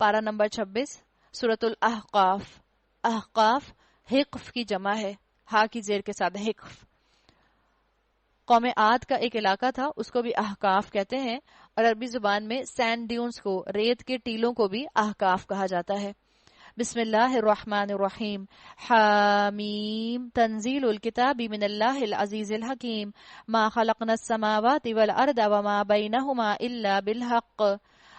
پارہ نمبر 26 سورۃ الاحقاف. احقاف حقف کی جمع ہے، ہا کی زیر کے ساتھ حقف. قوم عاد کا ایک علاقہ تھا، اس کو بھی احقاف کہتے ہیں، اور عربی زبان میں سینڈ ڈیونز کو، ریت کے ٹیلوں کو بھی احقاف کہا جاتا ہے. بسم اللہ الرحمن الرحیم. حامیم تنزیل الکتاب من اللہ العزیز الحکیم. ما خلقنا السماوات والارض وما بینہما الا بالحق.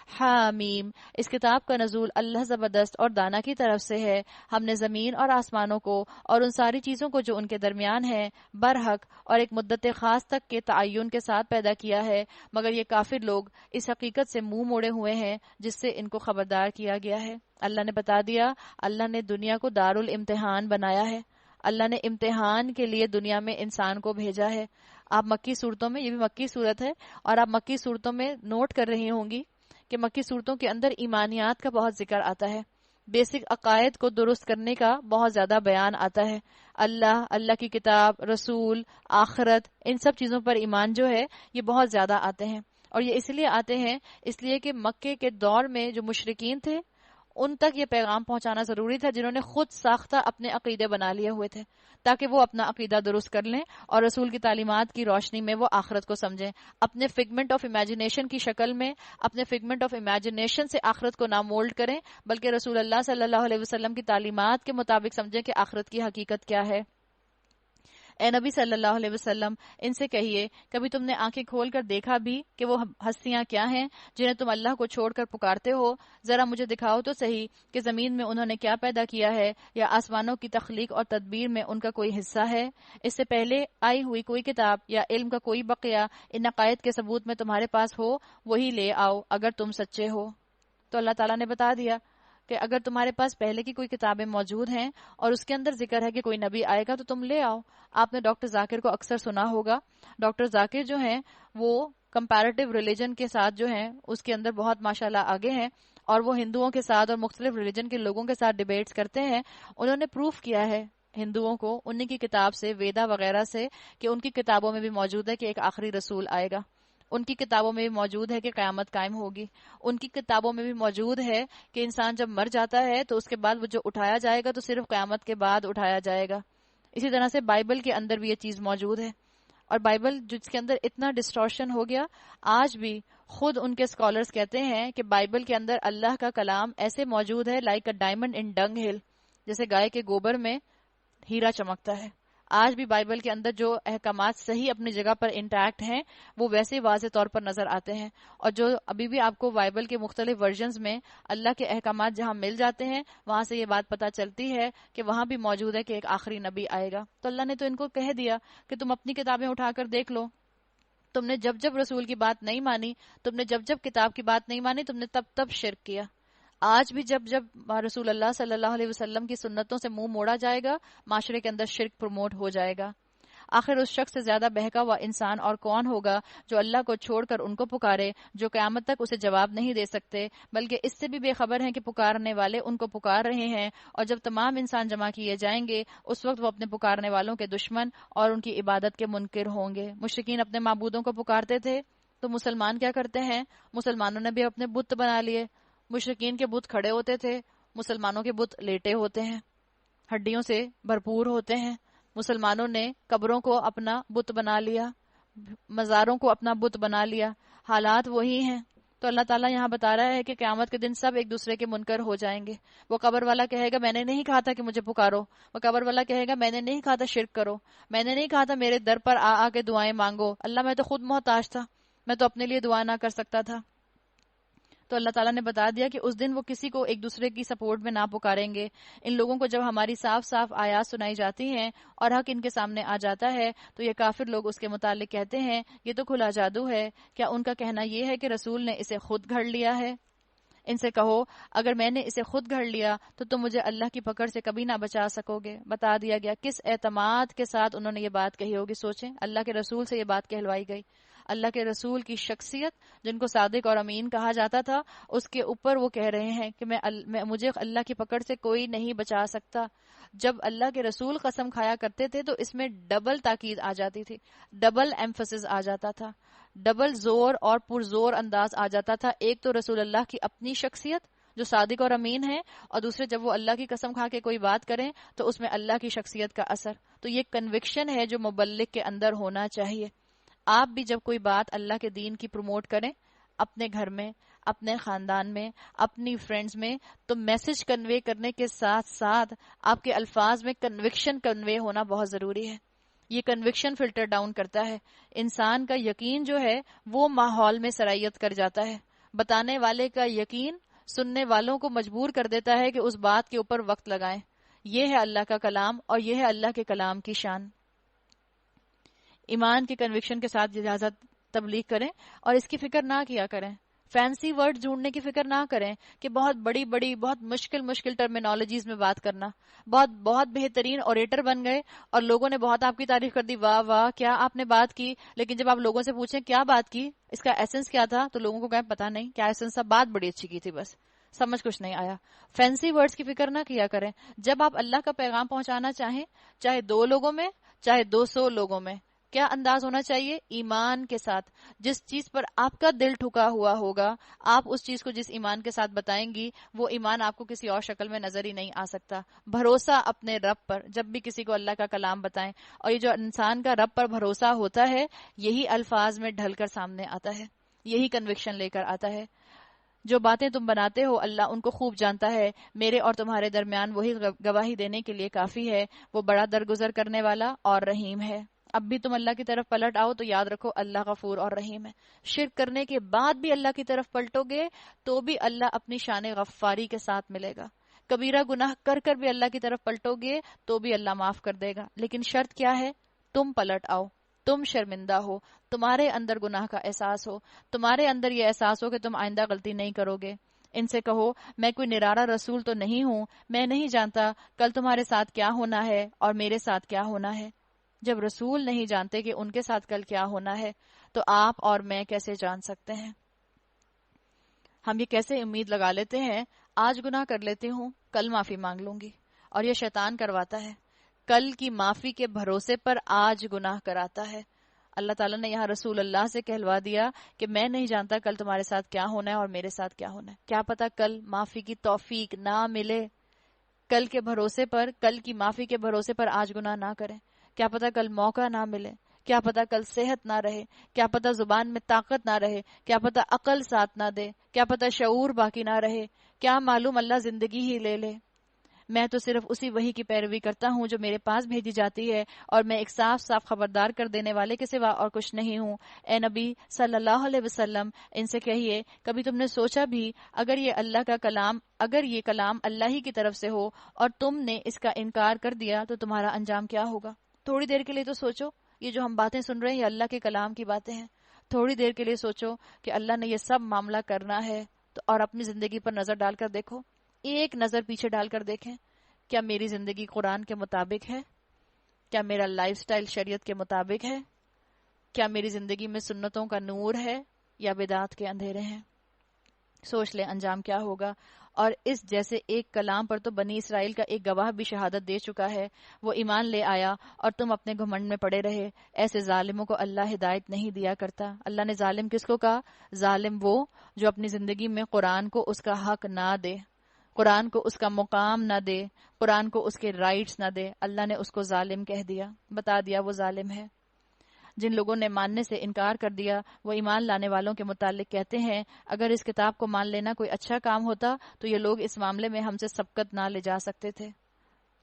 حامیم، اس کتاب کا نزول اللہ زبردست اور دانا کی طرف سے ہے. ہم نے زمین اور آسمانوں کو اور ان ساری چیزوں کو جو ان کے درمیان ہے برحق اور ایک مدت خاص تک کے تعین کے ساتھ پیدا کیا ہے، مگر یہ کافر لوگ اس حقیقت سے منہ موڑے ہوئے ہیں جس سے ان کو خبردار کیا گیا ہے. اللہ نے بتا دیا، اللہ نے دنیا کو دار الامتحان بنایا ہے. اللہ نے امتحان کے لیے دنیا میں انسان کو بھیجا ہے. آپ مکی صورتوں میں، یہ بھی مکی صورت ہے، اور آپ مکی صورتوں میں نوٹ کر رہی ہوں گی کہ مکی صورتوں کے اندر ایمانیات کا بہت ذکر آتا ہے، بیسک عقائد کو درست کرنے کا بہت زیادہ بیان آتا ہے. اللہ کی کتاب، رسول، آخرت، ان سب چیزوں پر ایمان جو ہے یہ بہت زیادہ آتے ہیں. اور یہ اس لیے آتے ہیں اس لیے کہ مکے کے دور میں جو مشرکین تھے ان تک یہ پیغام پہنچانا ضروری تھا، جنہوں نے خود ساختہ اپنے عقیدے بنا لیے ہوئے تھے، تاکہ وہ اپنا عقیدہ درست کر لیں اور رسول کی تعلیمات کی روشنی میں وہ آخرت کو سمجھیں. اپنے فگمنٹ آف امیجنیشن کی شکل میں، اپنے فگمنٹ آف امیجنیشن سے آخرت کو نہ مولڈ کریں، بلکہ رسول اللہ صلی اللہ علیہ وسلم کی تعلیمات کے مطابق سمجھیں کہ آخرت کی حقیقت کیا ہے. اے نبی صلی اللہ علیہ وسلم، ان سے کہیے، کبھی تم نے آنکھیں کھول کر دیکھا بھی کہ وہ ہستیاں کیا ہیں جنہیں تم اللہ کو چھوڑ کر پکارتے ہو؟ ذرا مجھے دکھاؤ تو صحیح کہ زمین میں انہوں نے کیا پیدا کیا ہے، یا آسمانوں کی تخلیق اور تدبیر میں ان کا کوئی حصہ ہے؟ اس سے پہلے آئی ہوئی کوئی کتاب یا علم کا کوئی بقیہ ان عقائد کے ثبوت میں تمہارے پاس ہو، وہی لے آؤ اگر تم سچے ہو. تو اللہ تعالیٰ نے بتا دیا کہ اگر تمہارے پاس پہلے کی کوئی کتابیں موجود ہیں اور اس کے اندر ذکر ہے کہ کوئی نبی آئے گا تو تم لے آؤ. آپ نے ڈاکٹر ذاکر کو اکثر سنا ہوگا. ڈاکٹر ذاکر جو ہیں وہ کمپیریٹیو ریلیجن کے ساتھ جو ہیں اس کے اندر بہت ماشاءاللہ آگے ہیں، اور وہ ہندوؤں کے ساتھ اور مختلف ریلیجن کے لوگوں کے ساتھ ڈیبیٹس کرتے ہیں. انہوں نے پروف کیا ہے ہندوؤں کو انہی کی کتاب سے، ویدا وغیرہ سے، کہ ان کی کتابوں میں بھی موجود ہے کہ ایک آخری رسول آئے گا. ان کی کتابوں میں بھی موجود ہے کہ قیامت قائم ہوگی. ان کی کتابوں میں بھی موجود ہے کہ انسان جب مر جاتا ہے تو اس کے بعد وہ جو اٹھایا جائے گا تو صرف قیامت کے بعد اٹھایا جائے گا. اسی طرح سے بائبل کے اندر بھی یہ چیز موجود ہے. اور بائبل جس کے اندر اتنا ڈسٹورشن ہو گیا، آج بھی خود ان کے سکولرز کہتے ہیں کہ بائبل کے اندر اللہ کا کلام ایسے موجود ہے لائک اے ڈائمنڈ ان ڈنگ ہل، جیسے گائے کے گوبر میں ہیرا چمکتا ہے. آج بھی بائبل کے اندر جو احکامات صحیح اپنی جگہ پر انٹیکٹ ہیں وہ ویسے واضح طور پر نظر آتے ہیں. اور جو ابھی بھی آپ کو بائبل کے مختلف ورژنز میں اللہ کے احکامات جہاں مل جاتے ہیں، وہاں سے یہ بات پتہ چلتی ہے کہ وہاں بھی موجود ہے کہ ایک آخری نبی آئے گا. تو اللہ نے تو ان کو کہہ دیا کہ تم اپنی کتابیں اٹھا کر دیکھ لو. تم نے جب جب رسول کی بات نہیں مانی، تم نے جب جب کتاب کی بات نہیں مانی، تم نے تب تب شرک کیا. آج بھی جب جب رسول اللہ صلی اللہ علیہ وسلم کی سنتوں سے منہ موڑا جائے گا، معاشرے کے اندر شرک پروموٹ ہو جائے گا. آخر اس شخص سے زیادہ بہکا ہوا انسان اور کون ہوگا جو اللہ کو چھوڑ کر ان کو پکارے جو قیامت تک اسے جواب نہیں دے سکتے، بلکہ اس سے بھی بے خبر ہیں کہ پکارنے والے ان کو پکار رہے ہیں، اور جب تمام انسان جمع کیے جائیں گے اس وقت وہ اپنے پکارنے والوں کے دشمن اور ان کی عبادت کے منکر ہوں گے. مشرکین اپنے معبودوں کو پکارتے تھے تو مسلمان کیا کرتے ہیں؟ مسلمانوں نے بھی اپنے بت بنا لیے. مشرکین کے بت کھڑے ہوتے تھے، مسلمانوں کے بت لیٹے ہوتے ہیں، ہڈیوں سے بھرپور ہوتے ہیں. مسلمانوں نے قبروں کو اپنا بت بنا لیا، مزاروں کو اپنا بت بنا لیا. حالات وہی ہیں. تو اللہ تعالیٰ یہاں بتا رہا ہے کہ قیامت کے دن سب ایک دوسرے کے منکر ہو جائیں گے. وہ قبر والا کہے گا میں نے نہیں کہا تھا کہ مجھے پکارو. وہ قبر والا کہے گا میں نے نہیں کہا تھا شرک کرو، میں نے نہیں کہا تھا میرے در پر آ آ کے دعائیں مانگو. اللہ میں تو خود محتاج تھا، میں تو اپنے لیے دعا نہ کر سکتا تھا. تو اللہ تعالیٰ نے بتا دیا کہ اس دن وہ کسی کو ایک دوسرے کی سپورٹ میں نہ پکاریں گے. ان لوگوں کو جب ہماری صاف صاف آیات سنائی جاتی ہیں اور حق ان کے سامنے آ جاتا ہے تو یہ کافر لوگ اس کے متعلق کہتے ہیں یہ تو کھلا جادو ہے. کیا ان کا کہنا یہ ہے کہ رسول نے اسے خود گھڑ لیا ہے؟ ان سے کہو اگر میں نے اسے خود گھڑ لیا تو تم مجھے اللہ کی پکڑ سے کبھی نہ بچا سکو گے. بتا دیا گیا کس اعتماد کے ساتھ انہوں نے یہ بات کہی ہوگی. سوچیں، اللہ کے رسول سے یہ بات کہلوائی گئی. اللہ کے رسول کی شخصیت جن کو صادق اور امین کہا جاتا تھا، اس کے اوپر وہ کہہ رہے ہیں کہ مجھے اللہ کی پکڑ سے کوئی نہیں بچا سکتا. جب اللہ کے رسول قسم کھایا کرتے تھے تو اس میں ڈبل تاکید آ جاتی تھی، ڈبل ایمفسس آ جاتا تھا، ڈبل زور اور پرزور انداز آ جاتا تھا. ایک تو رسول اللہ کی اپنی شخصیت، جو صادق اور امین ہیں، اور دوسرے جب وہ اللہ کی قسم کھا کے کوئی بات کریں تو اس میں اللہ کی شخصیت کا اثر. تو یہ کنوکشن ہے جو مبلغ کے اندر ہونا چاہیے. آپ بھی جب کوئی بات اللہ کے دین کی پروموٹ کریں اپنے گھر میں، اپنے خاندان میں، اپنی فرینڈز میں، تو میسج کنوے کرنے کے ساتھ ساتھ آپ کے الفاظ میں کنوکشن کنوے ہونا بہت ضروری ہے. یہ کنوکشن فلٹر ڈاؤن کرتا ہے. انسان کا یقین جو ہے وہ ماحول میں سرائیت کر جاتا ہے. بتانے والے کا یقین سننے والوں کو مجبور کر دیتا ہے کہ اس بات کے اوپر وقت لگائیں. یہ ہے اللہ کا کلام اور یہ ہے اللہ کے کلام کی شان. ایمان کے کنوکشن کے ساتھ اجازت تبلیغ کریں اور اس کی فکر نہ کیا کریں. فینسی ورڈ ڈھونڈنے کی فکر نہ کریں کہ بہت بڑی بڑی بہت مشکل ٹرمینالوجیز میں بات کرنا. بہت بہترین اوریٹر بن گئے اور لوگوں نے بہت آپ کی تعریف کر دی، واہ واہ کیا آپ نے بات کی. لیکن جب آپ لوگوں سے پوچھیں کیا بات کی، اس کا ایسنس کیا تھا، تو لوگوں کو کہیں پتا نہیں کیا ایسنس تھا، بات بڑی اچھی کی تھی، بس سمجھ کچھ نہیں آیا. فینسی ورڈز کی فکر نہ کیا کریں. جب آپ اللہ کا پیغام پہنچانا چاہیں، چاہے 2 لوگوں میں چاہے 200 لوگوں میں، کیا انداز ہونا چاہیے؟ ایمان کے ساتھ. جس چیز پر آپ کا دل ٹھکا ہوا ہوگا، آپ اس چیز کو جس ایمان کے ساتھ بتائیں گی، وہ ایمان آپ کو کسی اور شکل میں نظر ہی نہیں آ سکتا. بھروسہ اپنے رب پر جب بھی کسی کو اللہ کا کلام بتائیں، اور یہ جو انسان کا رب پر بھروسہ ہوتا ہے یہی الفاظ میں ڈھل کر سامنے آتا ہے، یہی کنوکشن لے کر آتا ہے. جو باتیں تم بناتے ہو اللہ ان کو خوب جانتا ہے. میرے اور تمہارے درمیان وہی گواہی دینے کے لیے کافی ہے. وہ بڑا درگزر کرنے والا اور رحیم ہے. اب بھی تم اللہ کی طرف پلٹ آؤ تو یاد رکھو اللہ غفور اور رحیم ہے. شرک کرنے کے بعد بھی اللہ کی طرف پلٹو گے تو بھی اللہ اپنی شان غفاری کے ساتھ ملے گا. کبیرہ گناہ کر کر بھی اللہ کی طرف پلٹو گے تو بھی اللہ معاف کر دے گا. لیکن شرط کیا ہے؟ تم پلٹ آؤ، تم شرمندہ ہو، تمہارے اندر گناہ کا احساس ہو، تمہارے اندر یہ احساس ہو کہ تم آئندہ غلطی نہیں کرو گے. ان سے کہو میں کوئی نرارا رسول تو نہیں ہوں، میں نہیں جانتا کل تمہارے ساتھ کیا ہونا ہے اور میرے ساتھ کیا ہونا ہے. جب رسول نہیں جانتے کہ ان کے ساتھ کل کیا ہونا ہے تو آپ اور میں کیسے جان سکتے ہیں؟ ہم یہ کیسے امید لگا لیتے ہیں آج گناہ کر لیتی ہوں کل معافی مانگ لوں گی، اور یہ شیطان کرواتا ہے. کل کی معافی کے بھروسے پر آج گناہ کراتا ہے. اللہ تعالیٰ نے یہاں رسول اللہ سے کہلوا دیا کہ میں نہیں جانتا کل تمہارے ساتھ کیا ہونا ہے اور میرے ساتھ کیا ہونا ہے. کیا پتا کل معافی کی توفیق نہ ملے. کل کے بھروسے پر، کل کی معافی کے بھروسے پر آج گناہ نہ کریں. کیا پتا کل موقع نہ ملے، کیا پتا کل صحت نہ رہے، کیا پتا زبان میں طاقت نہ رہے، کیا پتا عقل ساتھ نہ دے، کیا پتا شعور باقی نہ رہے، کیا معلوم اللہ زندگی ہی لے لے. میں تو صرف اسی وحی کی پیروی کرتا ہوں جو میرے پاس بھیجی جاتی ہے، اور میں ایک صاف صاف خبردار کر دینے والے کے سوا اور کچھ نہیں ہوں. اے نبی صلی اللہ علیہ وسلم ان سے کہیے کبھی تم نے سوچا بھی اگر یہ کلام اللہ ہی کی طرف سے ہو اور تم نے اس کا انکار کر دیا تو تمہارا انجام کیا ہوگا؟ تھوڑی دیر کے لیے تو سوچو، یہ جو ہم باتیں سن رہے ہیں یہ اللہ کے کلام کی باتیں ہیں. تھوڑی دیر کے لیے سوچو کہ اللہ نے یہ سب معاملہ کرنا ہے تو، اور اپنی زندگی پر نظر ڈال کر دیکھو. ایک نظر پیچھے ڈال کر دیکھیں کیا میری زندگی قرآن کے مطابق ہے؟ کیا میرا لائف سٹائل شریعت کے مطابق ہے؟ کیا میری زندگی میں سنتوں کا نور ہے یا بدعات کے اندھیرے ہیں؟ سوچ لیں انجام کیا ہوگا. اور اس جیسے ایک کلام پر تو بنی اسرائیل کا ایک گواہ بھی شہادت دے چکا ہے. وہ ایمان لے آیا اور تم اپنے گھمنڈ میں پڑے رہے. ایسے ظالموں کو اللہ ہدایت نہیں دیا کرتا. اللہ نے ظالم کس کو کہا؟ ظالم وہ جو اپنی زندگی میں قرآن کو اس کا حق نہ دے، قرآن کو اس کا مقام نہ دے، قرآن کو اس کے رائٹس نہ دے. اللہ نے اس کو ظالم کہہ دیا، بتا دیا وہ ظالم ہے. جن لوگوں نے ماننے سے انکار کر دیا وہ ایمان لانے والوں کے متعلق کہتے ہیں اگر اس کتاب کو مان لینا کوئی اچھا کام ہوتا تو یہ لوگ اس معاملے میں ہم سے سبقت نہ لے جا سکتے تھے.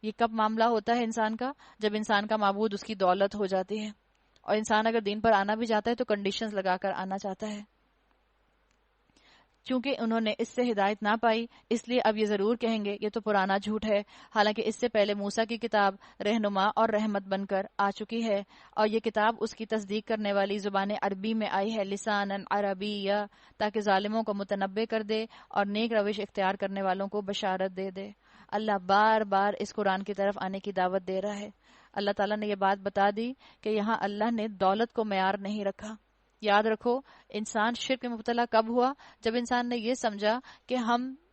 یہ کب معاملہ ہوتا ہے انسان کا؟ جب انسان کا معبود اس کی دولت ہو جاتی ہے. اور انسان اگر دین پر آنا بھی چاہتا ہے تو کنڈیشنز لگا کر آنا چاہتا ہے. چونکہ انہوں نے اس سے ہدایت نہ پائی اس لیے اب یہ ضرور کہیں گے یہ تو پرانا جھوٹ ہے، حالانکہ اس سے پہلے موسیٰ کی کتاب رہنما اور رحمت بن کر آ چکی ہے، اور یہ کتاب اس کی تصدیق کرنے والی زبان عربی میں آئی ہے، لسانً عربیّا، تاکہ ظالموں کو متنبہ کر دے اور نیک روش اختیار کرنے والوں کو بشارت دے دے. اللہ بار بار اس قرآن کی طرف آنے کی دعوت دے رہا ہے. اللہ تعالیٰ نے یہ بات بتا دی کہ یہاں اللہ نے دولت کو معیار نہیں رکھا. یاد رکھو انسان شرک میں مبتلا کب ہوا؟ جب انسان نے یہ سمجھا کہ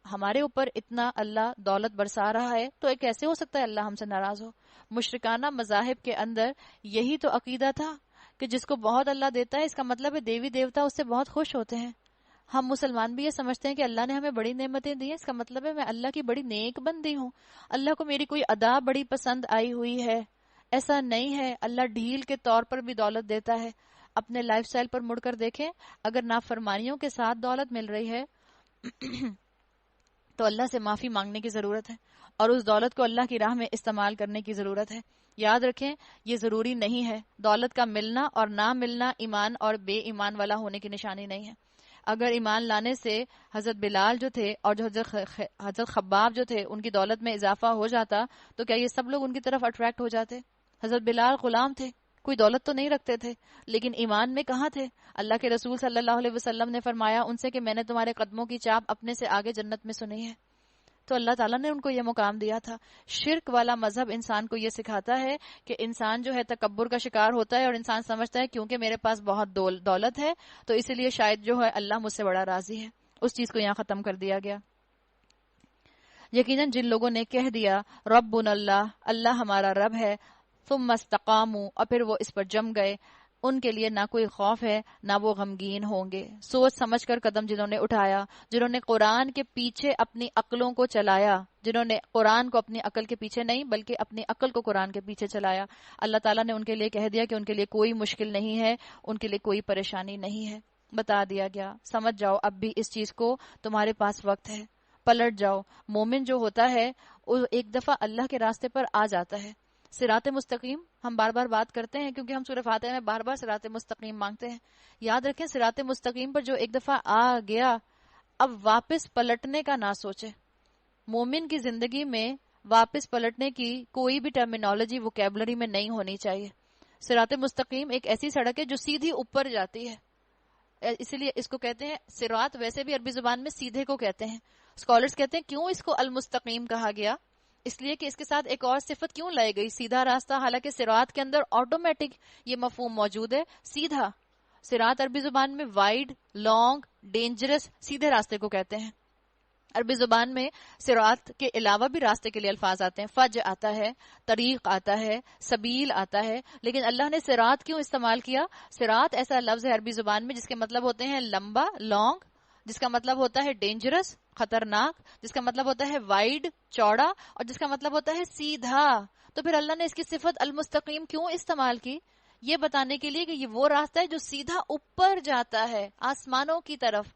ہمارے اوپر اتنا اللہ دولت برسا رہا ہے تو کیسے ہو سکتا ہے اللہ ہم سے ناراض ہو. مشرکانہ مذاہب کے اندر یہی تو عقیدہ تھا کہ جس کو بہت اللہ دیتا ہے اس کا مطلب ہے دیوی دیوتا اس سے بہت خوش ہوتے ہیں. ہم مسلمان بھی یہ سمجھتے ہیں کہ اللہ نے ہمیں بڑی نعمتیں دی ہیں، اس کا مطلب ہے میں اللہ کی بڑی نیک بندی ہوں، اللہ کو میری کوئی ادا بڑی پسند آئی ہوئی ہے۔ ایسا نہیں ہے، اللہ ڈھیل کے طور پر بھی دولت دیتا ہے۔ اپنے لائف سٹائل پر مڑ کر دیکھیں، اگر نافرمانیوں کے ساتھ دولت مل رہی ہے تو اللہ سے معافی مانگنے کی ضرورت ہے، اور اس دولت کو اللہ کی راہ میں استعمال کرنے کی ضرورت ہے۔ یاد رکھیں، یہ ضروری نہیں ہے، دولت کا ملنا اور نہ ملنا ایمان اور بے ایمان والا ہونے کی نشانی نہیں ہے۔ اگر ایمان لانے سے حضرت بلال جو تھے اور جو حضرت خباب جو تھے ان کی دولت میں اضافہ ہو جاتا تو کیا یہ سب لوگ ان کی طرف اٹریکٹ ہو جاتے؟ حضرت بلال غلام تھے، کوئی دولت تو نہیں رکھتے تھے، لیکن ایمان میں کہاں تھے؟ اللہ کے رسول صلی اللہ علیہ وسلم نے فرمایا ان سے کہ میں نے تمہارے قدموں کی چاپ اپنے سے آگے جنت میں سنی ہے۔ تو اللہ تعالیٰ نے ان کو یہ مقام دیا تھا۔ شرک والا مذہب انسان کو یہ سکھاتا ہے کہ انسان جو ہے تکبر کا شکار ہوتا ہے، اور انسان سمجھتا ہے کیونکہ میرے پاس بہت دولت ہے تو اسی لیے شاید جو ہے اللہ مجھ سے بڑا راضی ہے۔ اس چیز کو یہاں ختم کر دیا گیا۔ یقیناً جن لوگوں نے کہہ دیا ربنا اللہ، اللہ ہمارا رب ہے، ثم استقاموا، اور پھر وہ اس پر جم گئے، ان کے لیے نہ کوئی خوف ہے نہ وہ غمگین ہوں گے۔ سوچ سمجھ کر قدم جنہوں نے اٹھایا، جنہوں نے قرآن کے پیچھے اپنی عقلوں کو چلایا، جنہوں نے قرآن کو اپنی عقل کے پیچھے نہیں بلکہ اپنی عقل کو قرآن کے پیچھے چلایا، اللہ تعالیٰ نے ان کے لیے کہہ دیا کہ ان کے لیے کوئی مشکل نہیں ہے، ان کے لیے کوئی پریشانی نہیں ہے۔ بتا دیا گیا، سمجھ جاؤ اب بھی اس چیز کو، تمہارے پاس وقت ہے، پلٹ جاؤ۔ مومن جو ہوتا ہے وہ ایک دفعہ اللہ کے راستے پر آ جاتا ہے۔ صراط مستقیم ہم بار بار بات کرتے ہیں کیونکہ ہم سورہ فاتحہ میں بار بار صراط مستقیم مانگتے ہیں۔ یاد رکھیں، صراط مستقیم پر جو ایک دفعہ آ گیا اب واپس پلٹنے کا نہ سوچے۔ مومن کی زندگی میں واپس پلٹنے کی کوئی بھی ٹرمینالوجی ووکیبلری میں نہیں ہونی چاہیے۔ صراط مستقیم ایک ایسی سڑک ہے جو سیدھی اوپر جاتی ہے، اسی لیے اس کو کہتے ہیں صراط، ویسے بھی عربی زبان میں سیدھے کو کہتے ہیں۔ اسکالرز کہتے ہیں کیوں اس کو المستقیم کہا گیا؟ اس لیے کہ اس کے ساتھ ایک اور صفت کیوں لائی گئی، سیدھا راستہ، حالانکہ صراط کے اندر آٹومیٹک یہ مفہوم موجود ہے، سیدھا۔ صراط عربی زبان میں وائڈ، لانگ، ڈینجرس، سیدھے راستے کو کہتے ہیں۔ عربی زبان میں صراط کے علاوہ بھی راستے کے لیے الفاظ آتے ہیں، فج آتا ہے، طریق آتا ہے، سبیل آتا ہے، لیکن اللہ نے صراط کیوں استعمال کیا؟ صراط ایسا لفظ ہے عربی زبان میں جس کے مطلب ہوتے ہیں لمبا، لانگ، جس کا مطلب ہوتا ہے ڈینجرس، خطرناک، جس کا مطلب ہوتا ہے وائڈ، چوڑا، اور جس کا مطلب ہوتا ہے سیدھا۔ تو پھر اللہ نے اس کی صفت المستقیم کیوں استعمال کی؟ یہ بتانے کے لیے کہ یہ وہ راستہ ہے جو سیدھا اوپر جاتا ہے، آسمانوں کی طرف۔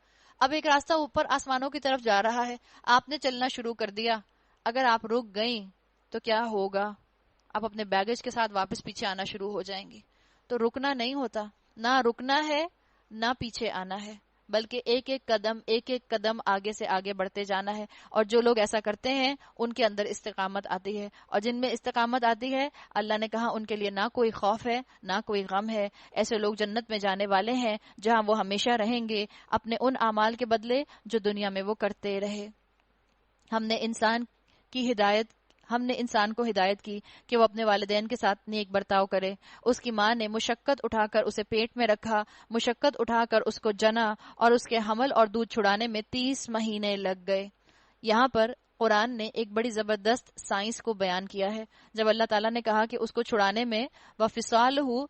اب ایک راستہ اوپر آسمانوں کی طرف جا رہا ہے، آپ نے چلنا شروع کر دیا، اگر آپ رک گئیں تو کیا ہوگا؟ آپ اپنے بیگیج کے ساتھ واپس پیچھے آنا شروع ہو جائیں گی۔ تو رکنا نہیں ہوتا، نہ رکنا ہے نہ پیچھے آنا ہے، بلکہ ایک ایک قدم آگے سے آگے بڑھتے جانا ہے۔ اور جو لوگ ایسا کرتے ہیں ان کے اندر استقامت آتی ہے، اور جن میں استقامت آتی ہے اللہ نے کہا ان کے لیے نہ کوئی خوف ہے نہ کوئی غم ہے۔ ایسے لوگ جنت میں جانے والے ہیں جہاں وہ ہمیشہ رہیں گے، اپنے ان اعمال کے بدلے جو دنیا میں وہ کرتے رہے۔ ہم نے انسان کو ہدایت کی کہ وہ اپنے والدین کے ساتھ نیک برتاؤ کرے۔ اس کی ماں نے مشقت اٹھا کر اسے پیٹ میں رکھا، مشقت اٹھا کر اس کو جنا، اور اس کے حمل اور دودھ چھڑانے میں 30 مہینے لگ گئے۔ یہاں پر قرآن نے ایک بڑی زبردست سائنس کو بیان کیا ہے۔ جب اللہ تعالیٰ نے کہا کہ اس کو چھڑانے میں وَفِصَالُهُ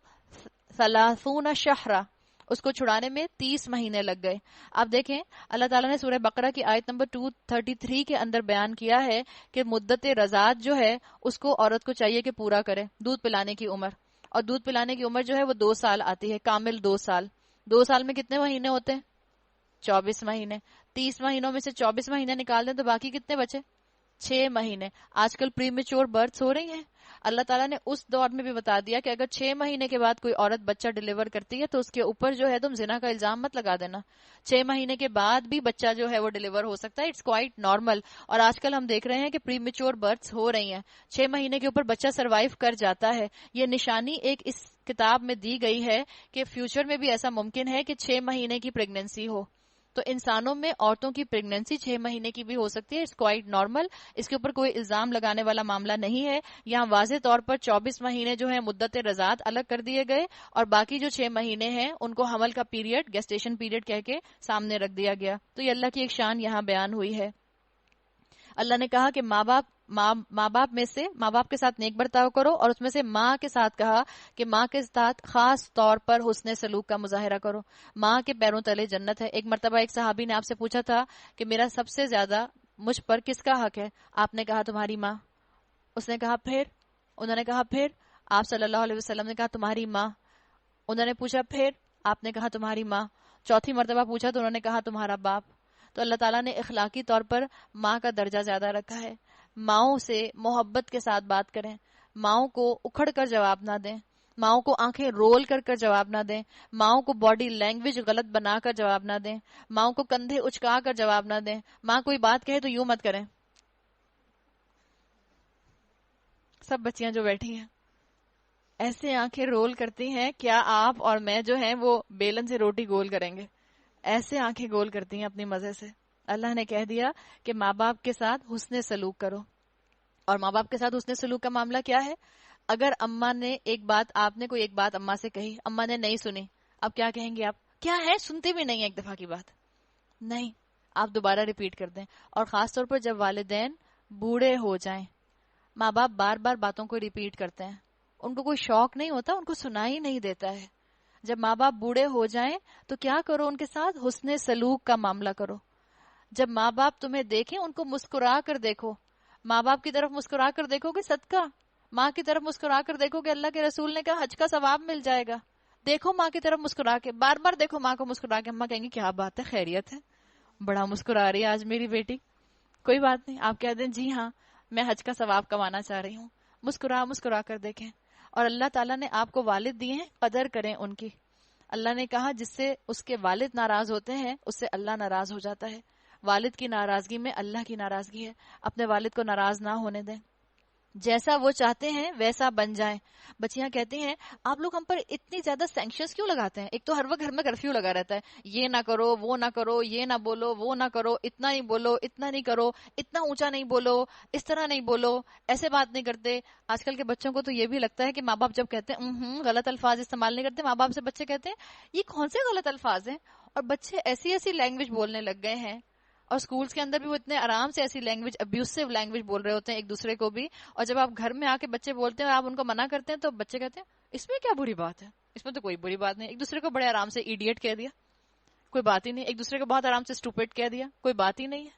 30 شہرا، اس کو چھڑانے میں 30 مہینے لگ گئے۔ آپ دیکھیں اللہ تعالیٰ نے سورہ بقرہ کی آیت نمبر 233 کے اندر بیان کیا ہے کہ مدت رضاعت جو ہے اس کو عورت کو چاہیے کہ پورا کرے، دودھ پلانے کی عمر، اور دودھ پلانے کی عمر جو ہے وہ 2 سال آتی ہے، کامل 2 سال۔ 2 سال میں کتنے مہینے ہوتے ہیں؟ 24 مہینے۔ 30 مہینوں میں سے 24 مہینے نکال دیں تو باقی کتنے بچے؟ 6 مہینے۔ آج کل پری میچور برتھس ہو رہی ہیں۔ اللہ تعالیٰ نے اس دور میں بھی بتا دیا کہ اگر 6 مہینے کے بعد کوئی عورت بچہ ڈیلیور کرتی ہے تو اس کے اوپر جو ہے تم زنا کا الزام مت لگا دینا۔ 6 مہینے کے بعد بھی بچہ جو ہے وہ ڈیلیور ہو سکتا ہے، اٹس کوائٹ نارمل۔ اور آج کل ہم دیکھ رہے ہیں کہ پری میچور برتھس ہو رہی ہیں، 6 مہینے کے اوپر بچہ سروائیو کر جاتا ہے۔ یہ نشانی ایک اس کتاب میں دی گئی ہے کہ فیوچر میں بھی ایسا ممکن ہے کہ 6 مہینے کی پریگننسی ہو۔ تو انسانوں میں عورتوں کی پریگننسی 6 مہینے کی بھی ہو سکتی ہے، اٹس کوائٹ نارمل۔ اس کے اوپر کوئی الزام لگانے والا معاملہ نہیں ہے۔ یہاں واضح طور پر 24 مہینے جو ہے مدت رضاعت الگ کر دیے گئے، اور باقی جو 6 مہینے ہیں ان کو حمل کا پیریڈ، گیسٹیشن پیریڈ کہہ کے سامنے رکھ دیا گیا۔ تو یہ اللہ کی ایک شان یہاں بیان ہوئی ہے۔ اللہ نے کہا کہ ماں باپ میں سے ماں باپ کے ساتھ نیک برتاؤ کرو، اور اس میں سے ماں کے ساتھ کہا کہ ماں کے ساتھ خاص طور پر حسن سلوک کا مظاہرہ کرو. ماں کے پیروں تلے جنت ہے. ایک مرتبہ ایک صحابی نے آپ سے پوچھا تھا کہ میرا سب سے زیادہ مجھ پر کس کا حق ہے؟ آپ نے کہا تمہاری ماں. اس نے کہا پھر؟ انہوں نے کہا پھر؟ آپ صلی اللہ علیہ وسلم نے کہا تمہاری ماں. انہوں نے پوچھا پھر؟ آپ نے کہا تمہاری ماں. چوتھی مرتبہ پوچھا تو انہوں نے کہا تمہارا باپ. تو اللہ تعالیٰ نے اخلاقی طور پر ماں کا درجہ زیادہ رکھا ہے. ماؤں سے محبت کے ساتھ بات کریں، ماؤں کو اکھڑ کر جواب نہ دیں، ماؤں کو آنکھیں رول کر کر جواب نہ دیں، ماؤں کو باڈی لینگویج غلط بنا کر جواب نہ دیں، ماؤں کو کندھے اچکا کر جواب نہ دیں. ماں کوئی بات کہے تو یوں مت کریں. سب بچیاں جو بیٹھی ہیں ایسے آنکھیں رول کرتی ہیں، کیا آپ اور میں جو ہیں وہ بیلن سے روٹی گول کریں گے؟ ایسے آنکھیں گول کرتی ہیں اپنی مزے سے. اللہ نے کہہ دیا کہ ماں باپ کے ساتھ حسن سلوک کرو. اور ماں باپ کے ساتھ حسن سلوک کا معاملہ کیا ہے؟ اگر اماں نے آپ نے کوئی ایک بات اماں سے کہی، اماں نے نہیں سنی، اب کیا کہیں گے آپ؟ کیا ہے، سنتے بھی نہیں ایک دفعہ کی بات؟ نہیں، آپ دوبارہ ریپیٹ کر دیں. اور خاص طور پر جب والدین بوڑھے ہو جائیں، ماں باپ بار بار باتوں کو ریپیٹ کرتے ہیں، ان کو کوئی شوق نہیں ہوتا، ان کو سنائی نہیں دیتا ہے. جب ماں باپ بوڑھے ہو جائیں تو کیا کرو؟ ان کے ساتھ حسن سلوک کا معاملہ کرو. جب ماں باپ تمہیں دیکھیں ان کو مسکرا کر دیکھو. ماں باپ کی طرف مسکرا کر دیکھو گے صدقہ، ماں کی طرف مسکرا کر دیکھو گے اللہ کے رسول نے کہا حج کا ثواب مل جائے گا. دیکھو ماں کی طرف مسکرا کے، بار بار دیکھو ماں کو مسکرا کے. اماں کہیں گی کیا بات ہے، خیریت ہے، بڑا مسکرا رہی ہے آج میری بیٹی. کوئی بات نہیں، آپ کہہ دیں جی ہاں میں حج کا ثواب کمانا چاہ رہی ہوں. مسکرا کر دیکھیں. اور اللہ تعالیٰ نے آپ کو والد دیے ہیں، قدر کریں ان کی. اللہ نے کہا جس سے اس کے والد ناراض ہوتے ہیں اس سے اللہ ناراض ہو جاتا ہے. والد کی ناراضگی میں اللہ کی ناراضگی ہے. اپنے والد کو ناراض نہ ہونے دیں. جیسا وہ چاہتے ہیں ویسا بن جائیں. بچیاں کہتی ہیں آپ لوگ ہم پر اتنی زیادہ سینکشنز کیوں لگاتے ہیں؟ ایک تو ہر وقت گھر میں کرفیو لگا رہتا ہے، یہ نہ کرو، وہ نہ کرو، یہ نہ بولو، وہ نہ کرو، اتنا نہیں بولو، اتنا نہیں کرو، اتنا اونچا نہیں بولو، اس طرح نہیں بولو، ایسے بات نہیں کرتے. آج کل کے بچوں کو تو یہ بھی لگتا ہے کہ ماں باپ جب کہتے ہیں غلط الفاظ استعمال نہیں کرتے، ماں باپ سے بچے کہتے ہیں یہ کون سے غلط الفاظ ہیں. اور بچے ایسی ایسی لینگویج بولنے لگ گئے ہیں. اور سکولز کے اندر بھی وہ اتنے آرام سے ایسی لینگویج، ابیوسو لینگویج بول رہے ہوتے ہیں ایک دوسرے کو بھی. اور جب آپ گھر میں آ کے بچے بولتے ہیں اور آپ ان کو منع کرتے ہیں تو بچے کہتے ہیں اس میں کیا بری بات ہے، اس میں تو کوئی بری بات نہیں. ایک دوسرے کو بڑے آرام سے ایڈیٹ کہہ دیا، کوئی بات ہی نہیں. ایک دوسرے کو بہت آرام سے اسٹوپڈ کہہ دیا، کوئی بات ہی نہیں ہے.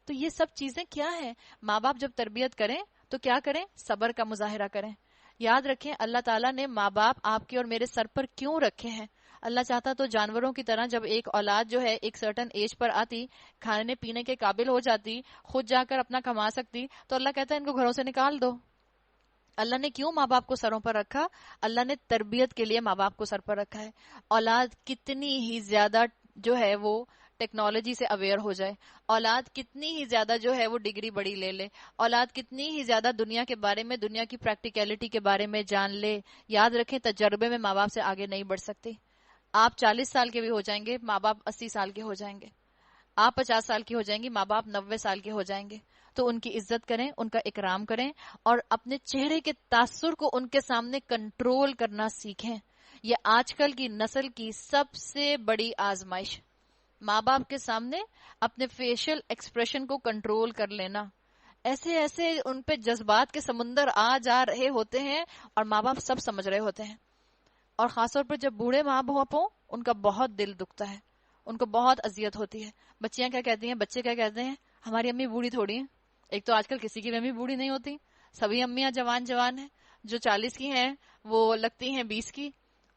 تو یہ سب چیزیں کیا ہیں؟ ماں باپ جب تربیت کریں تو کیا کریں؟ صبر کا مظاہرہ کریں. یاد رکھیں اللہ تعالیٰ نے ماں باپ آپ کے اور میرے سر پر کیوں رکھے ہیں. اللہ چاہتا تو جانوروں کی طرح جب ایک اولاد جو ہے ایک سرٹن ایج پر آتی، کھانے پینے کے قابل ہو جاتی، خود جا کر اپنا کما سکتی، تو اللہ کہتا ہے ان کو گھروں سے نکال دو. اللہ نے کیوں ماں باپ کو سروں پر رکھا؟ اللہ نے تربیت کے لیے ماں باپ کو سر پر رکھا ہے. اولاد کتنی ہی زیادہ جو ہے وہ ٹیکنالوجی سے اویئر ہو جائے، اولاد کتنی ہی زیادہ جو ہے وہ ڈگری بڑی لے لے، اولاد کتنی ہی زیادہ دنیا کے بارے میں، دنیا کی پریکٹیکلٹی کے بارے میں جان لے، یاد رکھیں تجربے میں ماں باپ سے آگے نہیں بڑھ سکتی. آپ 40 سال کے بھی ہو جائیں گے، ماں باپ 80 سال کے ہو جائیں گے. آپ 50 سال کی ہو جائیں گی، ماں باپ 90 سال کے ہو جائیں گے. تو ان کی عزت کریں، ان کا اکرام کریں، اور اپنے چہرے کے تاثر کو ان کے سامنے کنٹرول کرنا سیکھیں. یہ آج کل کی نسل کی سب سے بڑی آزمائش، ماں باپ کے سامنے اپنے فیشل ایکسپریشن کو کنٹرول کر لینا. ایسے ایسے ان پہ جذبات کے سمندر آ جا رہے ہوتے ہیں اور ماں باپ سب سمجھ رہے ہوتے ہیں. اور خاص طور پر جب بوڑھے ماں باپ ہوں ان کا بہت دل دکھتا ہے، ان کو بہت اذیت ہوتی ہے. بچیاں کیا کہتی ہیں، بچے کیا کہتے ہیں، ہماری امی بوڑھی تھوڑی ہیں. ایک تو آج کل کسی کی بھی امی بوڑھی نہیں ہوتی، سبھی امیاں جوان جوان ہیں. جو 40 کی ہیں وہ لگتی ہیں 20 کی،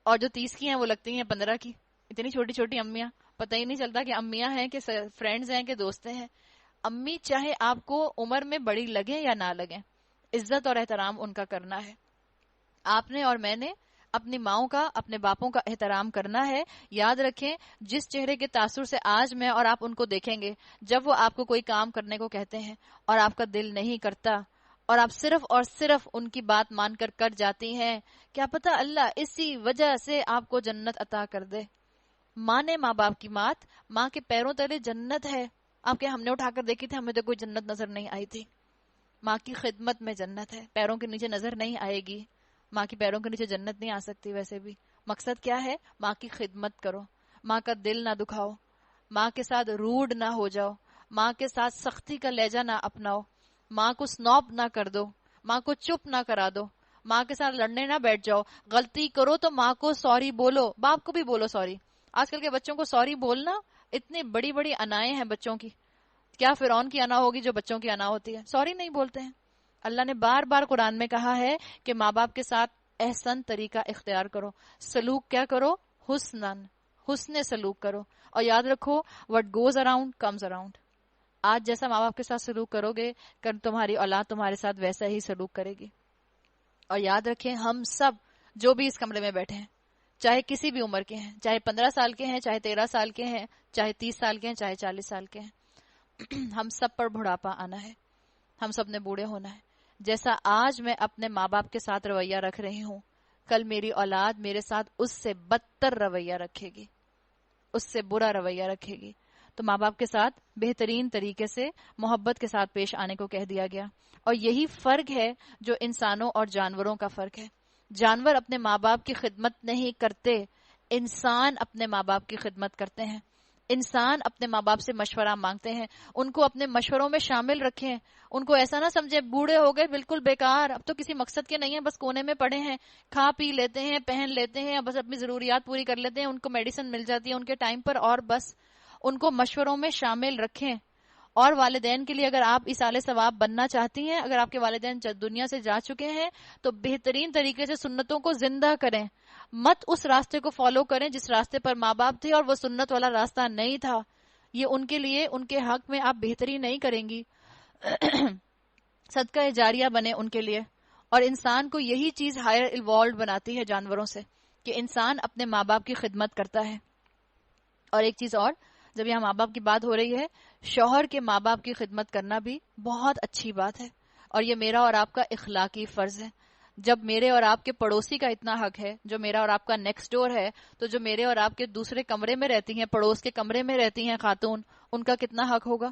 اور جو 30 کی ہیں وہ لگتی ہیں 15 کی. اتنی چھوٹی چھوٹی امیاں، پتہ ہی نہیں چلتا کہ امیاں ہیں کہ فرینڈز ہیں کہ دوستیں ہیں. امی چاہے آپ کو عمر میں بڑی لگیں یا نہ لگیں، عزت اور احترام ان کا کرنا ہے. آپ نے اور میں نے اپنی ماؤں کا، اپنے باپوں کا احترام کرنا ہے. یاد رکھیں جس چہرے کے تاثر سے آج میں اور آپ ان کو دیکھیں گے، جب وہ آپ کو کوئی کام کرنے کو کہتے ہیں اور آپ کا دل نہیں کرتا اور آپ صرف اور صرف ان کی بات مان کر جاتی ہیں، کیا پتہ اللہ اسی وجہ سے آپ کو جنت عطا کر دے. مانے ماں باپ کی بات، ماں کے پیروں تلے جنت ہے. آپ کے ہم نے اٹھا کر دیکھی تھی، ہمیں تو کوئی جنت نظر نہیں آئی تھی. ماں کی خدمت میں جنت ہے، پیروں کے نیچے نظر نہیں آئے گی. ماں کی پیروں کے نیچے جنت نہیں آ سکتی. ویسے بھی مقصد کیا ہے؟ ماں کی خدمت کرو، ماں کا دل نہ دکھاؤ، ماں کے ساتھ روڈ نہ ہو جاؤ. ماں کے ساتھ سختی کا لہجہ نہ اپناؤ، ماں کو سنوب نہ کر دو، ماں کو چپ نہ کرا دو، ماں کے ساتھ لڑنے نہ بیٹھ جاؤ، غلطی کرو تو ماں کو سوری بولو، باپ کو بھی بولو سوری۔ آج کل کے بچوں کو سوری بولنا، اتنی بڑی بڑی انائیں ہیں بچوں کی، کیا فرعون کی انا ہوگی جو بچوں کی انا ہوتی ہے، سوری نہیں بولتے ہیں۔ اللہ نے بار بار قرآن میں کہا ہے کہ ماں باپ کے ساتھ احسن طریقہ اختیار کرو، سلوک کیا کرو، حسن سلوک کرو، اور یاد رکھو what goes around comes around۔ آج جیسا ماں باپ کے ساتھ سلوک کرو گے، کل تمہاری اولاد تمہارے ساتھ ویسا ہی سلوک کرے گی۔ اور یاد رکھیں ہم سب جو بھی اس کمرے میں بیٹھے ہیں، چاہے کسی بھی عمر کے ہیں، چاہے 15 سال کے ہیں، چاہے 13 سال کے ہیں، چاہے 30 سال کے ہیں، چاہے 40 سال کے ہیں، ہم سب پر بڑھاپا آنا ہے، ہم سب نے بوڑھے ہونا ہے۔ جیسا آج میں اپنے ماں باپ کے ساتھ رویہ رکھ رہی ہوں، کل میری اولاد میرے ساتھ اس سے بدتر رویہ رکھے گی، اس سے برا رویہ رکھے گی۔ تو ماں باپ کے ساتھ بہترین طریقے سے محبت کے ساتھ پیش آنے کو کہہ دیا گیا۔ اور یہی فرق ہے جو انسانوں اور جانوروں کا فرق ہے۔ جانور اپنے ماں باپ کی خدمت نہیں کرتے، انسان اپنے ماں باپ کی خدمت کرتے ہیں۔ انسان اپنے ماں باپ سے مشورہ مانگتے ہیں، ان کو اپنے مشوروں میں شامل رکھیں، ان کو ایسا نہ سمجھے بوڑھے ہو گئے بالکل بیکار، اب تو کسی مقصد کے نہیں ہیں، بس کونے میں پڑے ہیں، کھا پی لیتے ہیں، پہن لیتے ہیں، بس اپنی ضروریات پوری کر لیتے ہیں، ان کو میڈیسن مل جاتی ہے ان کے ٹائم پر، اور بس ان کو مشوروں میں شامل رکھیں۔ اور والدین کے لیے اگر آپ ایصال ثواب بننا چاہتی ہیں، اگر آپ کے والدین دنیا سے جا چکے ہیں، تو بہترین طریقے سے سنتوں کو زندہ کریں، مت اس راستے کو فالو کریں جس راستے پر ماں باپ تھے اور وہ سنت والا راستہ نہیں تھا۔ یہ ان کے لیے، ان کے حق میں آپ بہتری نہیں کریں گی، صدقہ جاریہ بنے ان کے لیے۔ اور انسان کو یہی چیز ہائر ایوالوڈ بناتی ہے جانوروں سے، کہ انسان اپنے ماں باپ کی خدمت کرتا ہے۔ اور ایک چیز اور، جب یہاں ماں باپ کی بات ہو رہی ہے، شوہر کے ماں باپ کی خدمت کرنا بھی بہت اچھی بات ہے، اور یہ میرا اور آپ کا اخلاقی فرض ہے۔ جب میرے اور آپ کے پڑوسی کا اتنا حق ہے، جو میرا اور آپ کا نیکسٹ ڈور ہے، تو جو میرے اور آپ کے دوسرے کمرے میں رہتی ہیں، پڑوس کے کمرے میں رہتی ہیں خاتون، ان کا کتنا حق ہوگا؟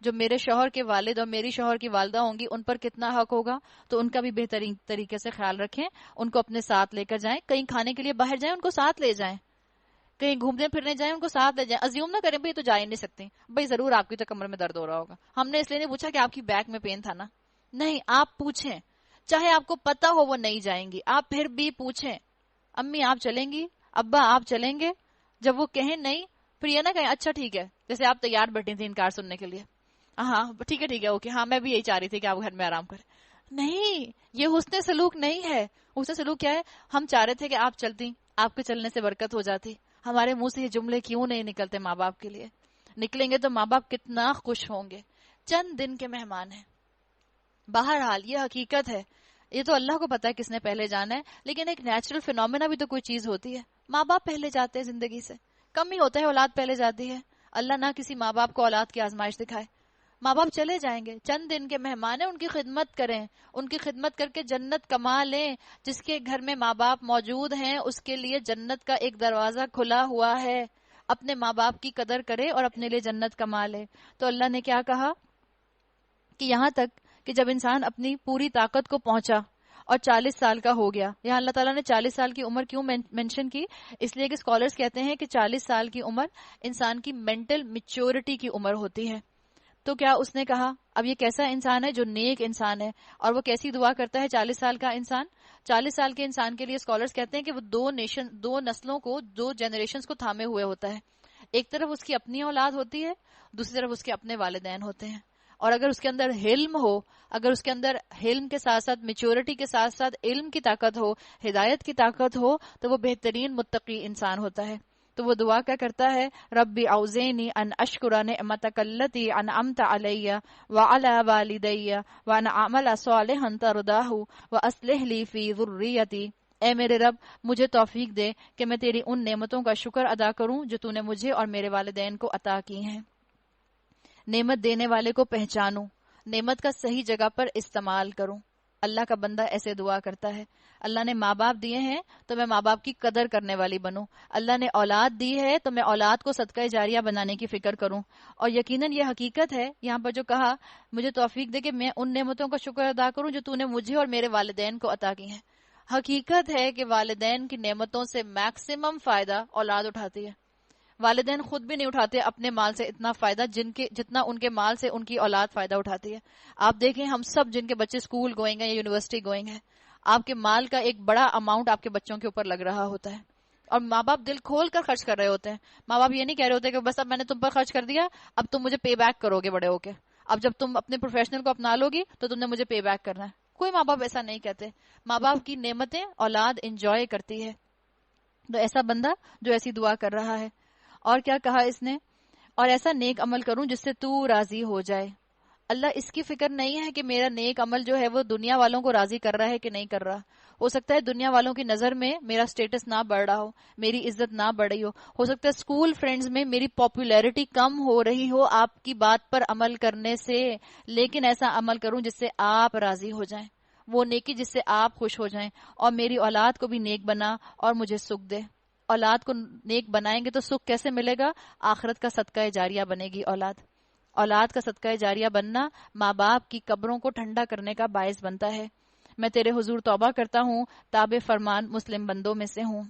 جو میرے شوہر کے والد اور میری شوہر کی والدہ ہوں گی، ان پر کتنا حق ہوگا؟ تو ان کا بھی بہترین طریقے سے خیال رکھیں، ان کو اپنے ساتھ لے کر جائیں، کہیں کھانے کے لیے باہر جائیں ان کو ساتھ لے جائیں، کہیں گھومنے پھرنے جائیں ان کو ساتھ لے جائیں۔ ازیوم نہ کریں بھئی تو جا ہی نہیں سکتے، بھئی ضرور آپ کی تو کمر میں درد ہو رہا ہوگا، ہم نے اس لیے نہیں پوچھا کہ آپ کی بیک میں پین تھا نا، نہیں، آپ پوچھیں، چاہے آپ کو پتا ہو وہ نہیں جائیں گی، آپ پھر بھی پوچھیں، امی آپ چلیں گی، ابا آپ چلیں گے؟ جب وہ کہیں نہیں، پھر یہ نہ کہیں اچھا ٹھیک ہے، جیسے آپ تیار بیٹھی تھی انکار سننے کے لیے، ہاں ٹھیک ہے اوکے، ہاں میں بھی یہی چاہ رہی تھی کہ آپ گھر میں آرام کریں۔ نہیں، یہ حسن سلوک نہیں ہے۔ حسن سلوک کیا ہے؟ ہم چاہ رہے تھے کہ آپ چلتی، آپ کے چلنے سے برکت ہو جاتی، ہمارے منہ سے یہ جملے کیوں نہیں نکلتے ماں باپ کے لیے؟ نکلیں گے تو ماں باپ کتنا خوش ہوں گے۔ چند دن کے مہمان ہیں، بہرحال یہ حقیقت ہے، یہ تو اللہ کو پتا ہے کس نے پہلے جانا ہے، لیکن ایک نیچرل فینومینا بھی تو کوئی چیز ہوتی ہے، ماں باپ پہلے جاتے ہیں زندگی سے، کم ہی ہوتا ہے اولاد پہلے جاتی ہے، اللہ نہ کسی ماں باپ کو اولاد کی آزمائش دکھائے، ماں باپ چلے جائیں گے، چند دن کے مہمان ہیں، ان کی خدمت کریں، ان کی خدمت کر کے جنت کما لیں۔ جس کے گھر میں ماں باپ موجود ہیں اس کے لیے جنت کا ایک دروازہ کھلا ہوا ہے، اپنے ماں باپ کی قدر کرے اور اپنے لیے جنت کما لے۔ تو اللہ نے کیا کہا کہ یہاں تک کہ جب انسان اپنی پوری طاقت کو پہنچا اور 40 سال کا ہو گیا، یہاں اللہ تعالیٰ نے 40 سال کی عمر کیوں مینشن کی؟ اس لیے کہ اسکالرز کہتے ہیں کہ 40 سال کی عمر انسان کی مینٹل میچورٹی کی عمر ہوتی ہے۔ تو کیا اس نے کہا اب یہ کیسا انسان ہے جو نیک انسان ہے، اور وہ کیسی دعا کرتا ہے 40 سال کا انسان؟ 40 سال کے انسان کے لیے اسکالرز کہتے ہیں کہ وہ دو نسلوں کو، 2 جنریشنز کو تھامے ہوئے ہوتا ہے، ایک طرف اس کی اپنی اولاد ہوتی ہے، دوسری طرف اس کے اپنے والدین ہوتے ہیں، اور اگر اس کے اندر حلم ہو، اگر اس کے اندر حلم کے ساتھ ساتھ میچورٹی کے ساتھ ساتھ علم کی طاقت ہو، ہدایت کی طاقت ہو، تو وہ بہترین متقی انسان ہوتا ہے۔ تو وہ دعا کیا کرتا ہے؟ ربی اوزینی ان اشکر نعمتک التی انعمت علی وعلی والدی وان اعمل صالحا ترضاہ واصلح لی فی ذریتی۔ اے میرے رب، مجھے توفیق دے کہ میں تیری ان نعمتوں کا شکر ادا کروں جو تو نے مجھے اور میرے والدین کو عطا کی ہیں۔ نعمت دینے والے کو پہچانوں، نعمت کا صحیح جگہ پر استعمال کروں۔ اللہ کا بندہ ایسے دعا کرتا ہے۔ اللہ نے ماں باپ دیے ہیں تو میں ماں باپ کی قدر کرنے والی بنوں، اللہ نے اولاد دی ہے تو میں اولاد کو صدقہ جاریہ بنانے کی فکر کروں۔ اور یقیناً یہ حقیقت ہے، یہاں پر جو کہا مجھے توفیق دے کہ میں ان نعمتوں کا شکر ادا کروں جو تو نے مجھے اور میرے والدین کو عطا کی ہیں۔ حقیقت ہے کہ والدین کی نعمتوں سے میکسیمم فائدہ اولاد اٹھاتی ہے۔ والدین خود بھی نہیں اٹھاتے اپنے مال سے اتنا فائدہ جتنا ان کے مال سے ان کی اولاد فائدہ اٹھاتی ہے. آپ دیکھیں ہم سب جن کے بچے اسکول گوئنگ ہیں یا یونیورسٹی گوئنگ ہیں، آپ کے مال کا ایک بڑا اماؤنٹ آپ کے بچوں کے اوپر لگ رہا ہوتا ہے، اور ماں باپ دل کھول کر خرچ کر رہے ہوتے ہیں. ماں باپ یہ نہیں کہہ رہے ہوتے کہ بس اب میں نے تم پر خرچ کر دیا، اب تم مجھے پے بیک کرو گے بڑے ہو کے، اب جب تم اپنے پروفیشنل کو اپنا لو گی تو تم نے مجھے پے بیک کرنا ہے. کوئی ماں باپ ایسا نہیں کہتے. ماں باپ کی نعمتیں اولاد انجوائے کرتی ہے. تو ایسا بندہ جو ایسی دعا کر رہا ہے. اور کیا کہا اس نے؟ اور ایسا نیک عمل کروں جس سے تو راضی ہو جائے. اللہ اس کی فکر نہیں ہے کہ میرا نیک عمل جو ہے وہ دنیا والوں کو راضی کر رہا ہے کہ نہیں کر رہا. ہو سکتا ہے دنیا والوں کی نظر میں میرا سٹیٹس نہ بڑھ رہا ہو، میری عزت نہ بڑھ رہی ہو سکتا ہے اسکول فرینڈز میں میری پاپولیرٹی کم ہو رہی ہو آپ کی بات پر عمل کرنے سے، لیکن ایسا عمل کروں جس سے آپ راضی ہو جائیں، وہ نیکی جس سے آپ خوش ہو جائیں. اور میری اولاد کو بھی نیک بنا اور مجھے سکھ دے. اولاد کو نیک بنائیں گے تو سکھ کیسے ملے گا؟ آخرت کا صدقہ جاریہ بنے گی اولاد. اولاد کا صدقہ جاریہ بننا ماں باپ کی قبروں کو ٹھنڈا کرنے کا باعث بنتا ہے. میں تیرے حضور توبہ کرتا ہوں، تابع فرمان مسلم بندوں میں سے ہوں.